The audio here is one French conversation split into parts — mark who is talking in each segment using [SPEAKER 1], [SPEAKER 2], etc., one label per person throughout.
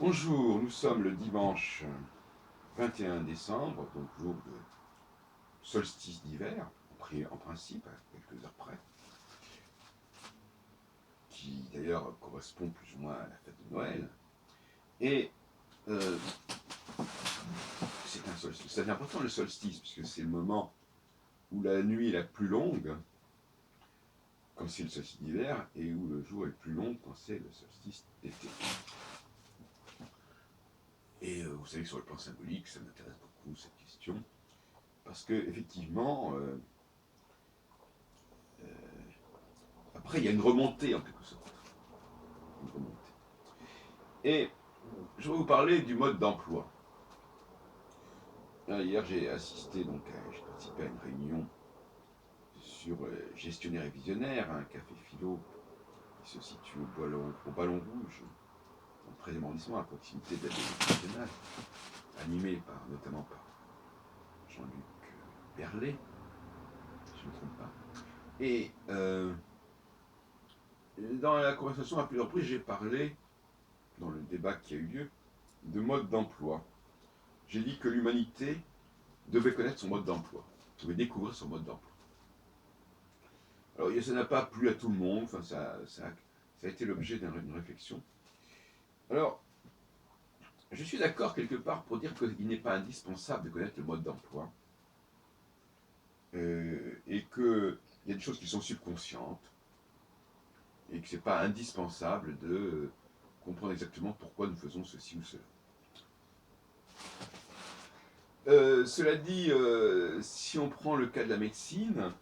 [SPEAKER 1] Bonjour, nous sommes le dimanche 21 décembre, donc jour de solstice d'hiver, en principe, à quelques heures près, qui d'ailleurs correspond plus ou moins à la fête de Noël. Et c'est un solstice. C'est important le solstice, puisque c'est le moment où la nuit est la plus longue, quand c'est le solstice d'hiver, et où le jour est le plus long quand c'est le solstice d'été. Et vous savez que sur le plan symbolique, ça m'intéresse beaucoup cette question, parce que effectivement, après il y a une remontée en quelque sorte. Une remontée. Et je vais vous parler du mode d'emploi. Hier, j'ai participé à une réunion sur gestionnaire et visionnaire, un café philo qui se situe au Ballon Rouge, dans le 13e arrondissement, à proximité de la Bibliothèque nationale, animé notamment par Jean-Luc Berlet, si je ne me trompe pas. Et dans la conversation, à plusieurs reprises, j'ai parlé, dans le débat qui a eu lieu, de mode d'emploi. J'ai dit que l'humanité devait connaître son mode d'emploi, devait découvrir son mode d'emploi. Alors, ça n'a pas plu à tout le monde, enfin, ça a été l'objet d'une réflexion. Alors, je suis d'accord quelque part pour dire qu'il n'est pas indispensable de connaître le mode d'emploi, et qu'il y a des choses qui sont subconscientes, et que ce n'est pas indispensable de comprendre exactement pourquoi nous faisons ceci ou cela. Cela dit, si on prend le cas de la médecine,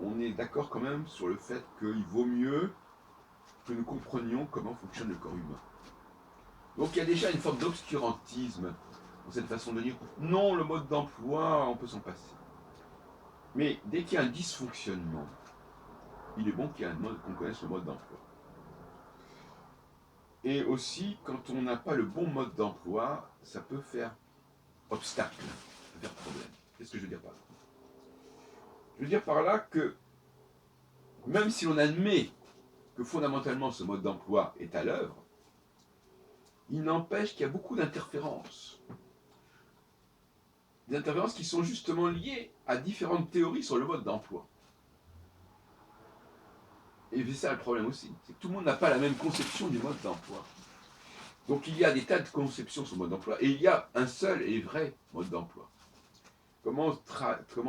[SPEAKER 1] on est d'accord quand même sur le fait qu'il vaut mieux que nous comprenions comment fonctionne le corps humain. Donc il y a déjà une forme d'obscurantisme dans cette façon de dire non, le mode d'emploi, on peut s'en passer. Mais dès qu'il y a un dysfonctionnement, il est bon qu'on connaisse le mode d'emploi. Et aussi, quand on n'a pas le bon mode d'emploi, ça peut faire obstacle, ça peut faire problème. Qu'est-ce que je veux dire par là? Je veux dire par là que même si l'on admet que fondamentalement ce mode d'emploi est à l'œuvre, il n'empêche qu'il y a beaucoup d'interférences. Des interférences qui sont justement liées à différentes théories sur le mode d'emploi. Et c'est ça le problème aussi, c'est que tout le monde n'a pas la même conception du mode d'emploi. Donc il y a des tas de conceptions sur le mode d'emploi, et il y a un seul et vrai mode d'emploi. Comment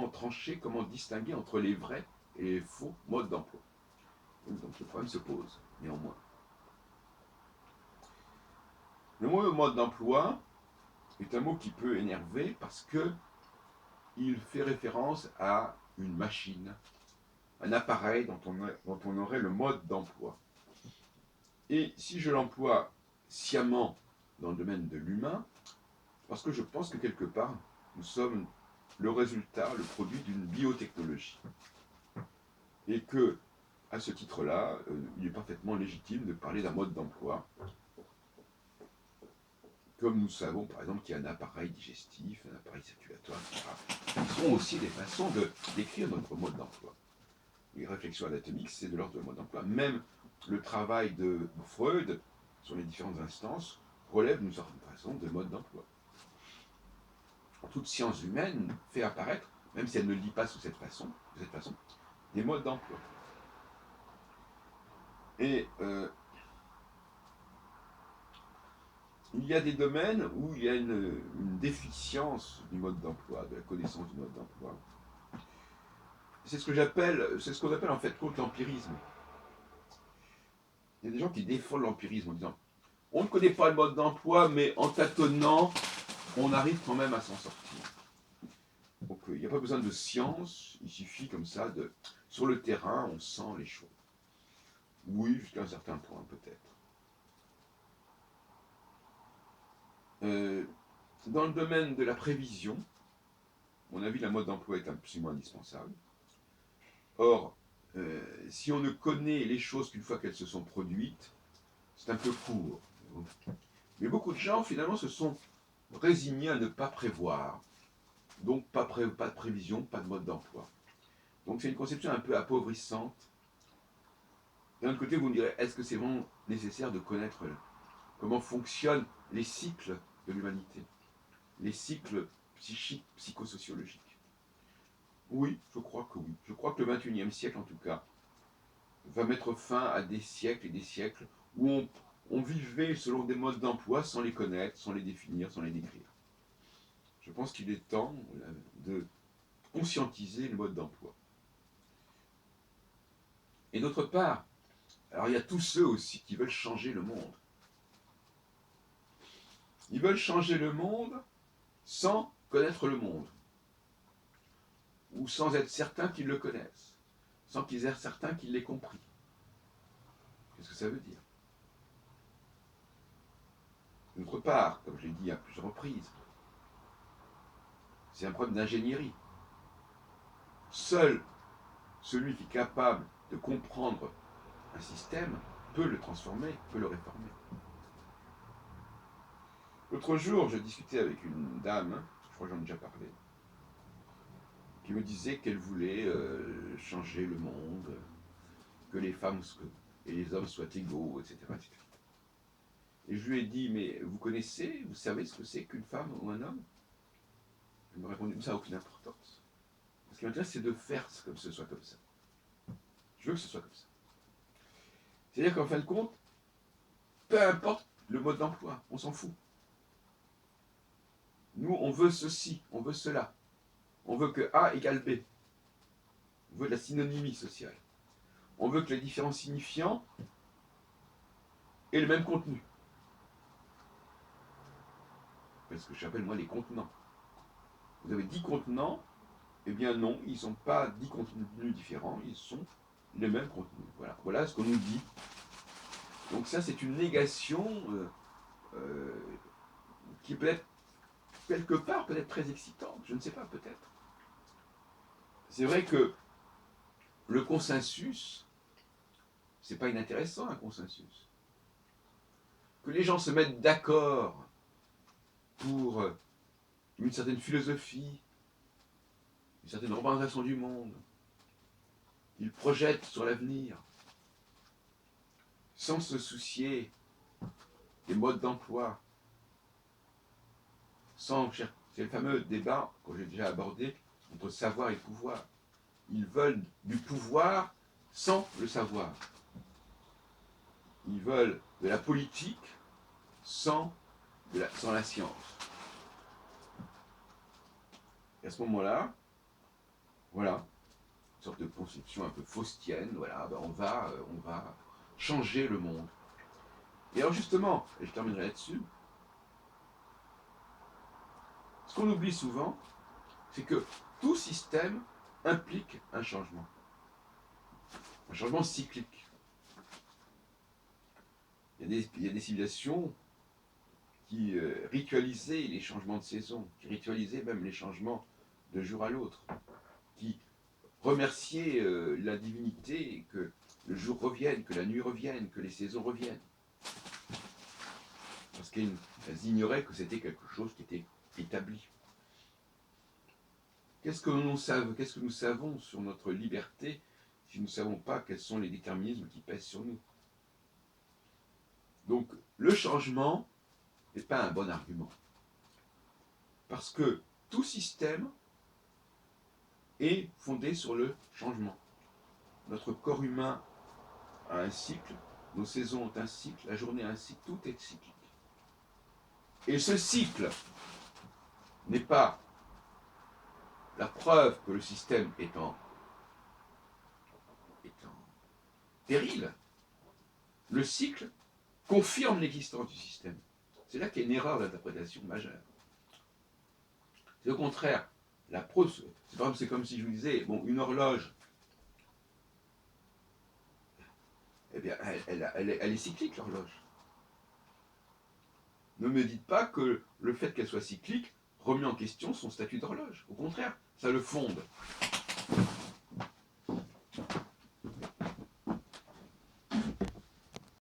[SPEAKER 1] trancher, comment distinguer entre les vrais et les faux modes d'emploi? Donc le problème se pose, néanmoins. Le mot mode d'emploi est un mot qui peut énerver parce qu'il fait référence à une machine, un appareil dont on aurait le mode d'emploi. Et si je l'emploie sciemment dans le domaine de l'humain, parce que je pense que quelque part, nous sommes le résultat, le produit d'une biotechnologie. Et que, à ce titre-là, il est parfaitement légitime de parler d'un mode d'emploi. Comme nous savons, par exemple, qu'il y a un appareil digestif, un appareil circulatoire, etc. Ce sont aussi des façons décrire notre mode d'emploi. Les réflexions anatomiques, c'est de l'ordre de mode d'emploi. Même le travail de Freud sur les différentes instances relève d'une certaine façon de mode d'emploi. Toute science humaine fait apparaître, même si elle ne le dit pas de cette façon, des modes d'emploi. Et il y a des domaines où il y a une déficience du mode d'emploi, de la connaissance du mode d'emploi. C'est ce qu'on appelle en fait contre l'empirisme. Il y a des gens qui défendent l'empirisme en disant on ne connaît pas le mode d'emploi, mais en tâtonnant, on arrive quand même à s'en sortir. Donc il n'y a pas besoin de science, il suffit comme ça sur le terrain, on sent les choses. Oui, jusqu'à un certain point, peut-être. Dans le domaine de la prévision, à mon avis, la mode d'emploi est absolument indispensable. Or, si on ne connaît les choses qu'une fois qu'elles se sont produites, c'est un peu court. Mais beaucoup de gens, finalement, se sont résignés à ne pas prévoir. Donc, pas de prévision, pas de mode d'emploi. Donc, c'est une conception un peu appauvrissante. D'un autre côté, vous me direz, est-ce que c'est vraiment nécessaire de connaître comment fonctionnent les cycles de l'humanité, les cycles psychiques, psychosociologiques. Oui, je crois que oui. Je crois que le XXIe siècle, en tout cas, va mettre fin à des siècles et des siècles où on vivait selon des modes d'emploi sans les connaître, sans les définir, sans les décrire. Je pense qu'il est temps de conscientiser le mode d'emploi. Et d'autre part, alors il y a tous ceux aussi qui veulent changer le monde. Ils veulent changer le monde sans connaître le monde, ou sans être certains qu'ils le connaissent, sans qu'ils aient certains qu'ils l'aient compris. Qu'est-ce que ça veut dire? D'autre part, comme je l'ai dit à plusieurs reprises, c'est un problème d'ingénierie. Seul celui qui est capable de comprendre un système peut le transformer, peut le réformer. L'autre jour, je discutais avec une dame, je crois que j'en ai déjà parlé, qui me disait qu'elle voulait changer le monde, que les femmes et les hommes soient égaux, etc., etc. Et je lui ai dit, mais vous connaissez, vous savez ce que c'est qu'une femme ou un homme? Elle me répondit, ça n'a aucune importance. Ce qui m'intéresse, c'est de faire que ce soit comme ça. Je veux que ce soit comme ça. C'est-à-dire qu'en fin de compte, peu importe le mode d'emploi, on s'en fout. Nous, on veut ceci, on veut cela. On veut que A égale B. On veut de la synonymie sociale. On veut que les différents signifiants aient le même contenu. C'est ce que j'appelle moi les contenants. Vous avez 10 contenants, eh bien non, ils ne sont pas 10 contenus différents, ils sont les mêmes contenus. Voilà ce qu'on nous dit. Donc ça, c'est une négation qui peut être quelque part peut-être très excitante, je ne sais pas, peut-être. C'est vrai que le consensus, c'est pas inintéressant un consensus. Que les gens se mettent d'accord pour une certaine philosophie, une certaine représentation du monde, ils projettent sur l'avenir, sans se soucier des modes d'emploi, c'est le fameux débat que j'ai déjà abordé entre savoir et pouvoir. Ils veulent du pouvoir sans le savoir. Ils veulent de la politique sans la science. Et à ce moment-là, voilà, une sorte de conception un peu faustienne, voilà, ben on va changer le monde. Et alors justement, et je terminerai là-dessus, ce qu'on oublie souvent, c'est que tout système implique un changement cyclique. Il y a des civilisations qui ritualisaient les changements de saison, qui ritualisaient même les changements de jour à l'autre, qui remerciaient la divinité que le jour revienne, que la nuit revienne, que les saisons reviennent. Parce qu'elles ignoraient que c'était quelque chose qui était établi. Qu'est-ce que nous savons sur notre liberté si nous ne savons pas quels sont les déterminismes qui pèsent sur nous? Donc, le changement n'est pas un bon argument. Parce que tout système est fondé sur le changement. Notre corps humain a un cycle, nos saisons ont un cycle, la journée a un cycle, tout est cyclique. Et ce cycle n'est pas la preuve que le système est en péril. Le cycle confirme l'existence du système. C'est là qu'il y a une erreur d'interprétation majeure. C'est au contraire, c'est comme si je vous disais, bon, une horloge, eh bien, elle est cyclique, l'horloge. Ne me dites pas que le fait qu'elle soit cyclique remet en question son statut d'horloge. Au contraire, ça le fonde.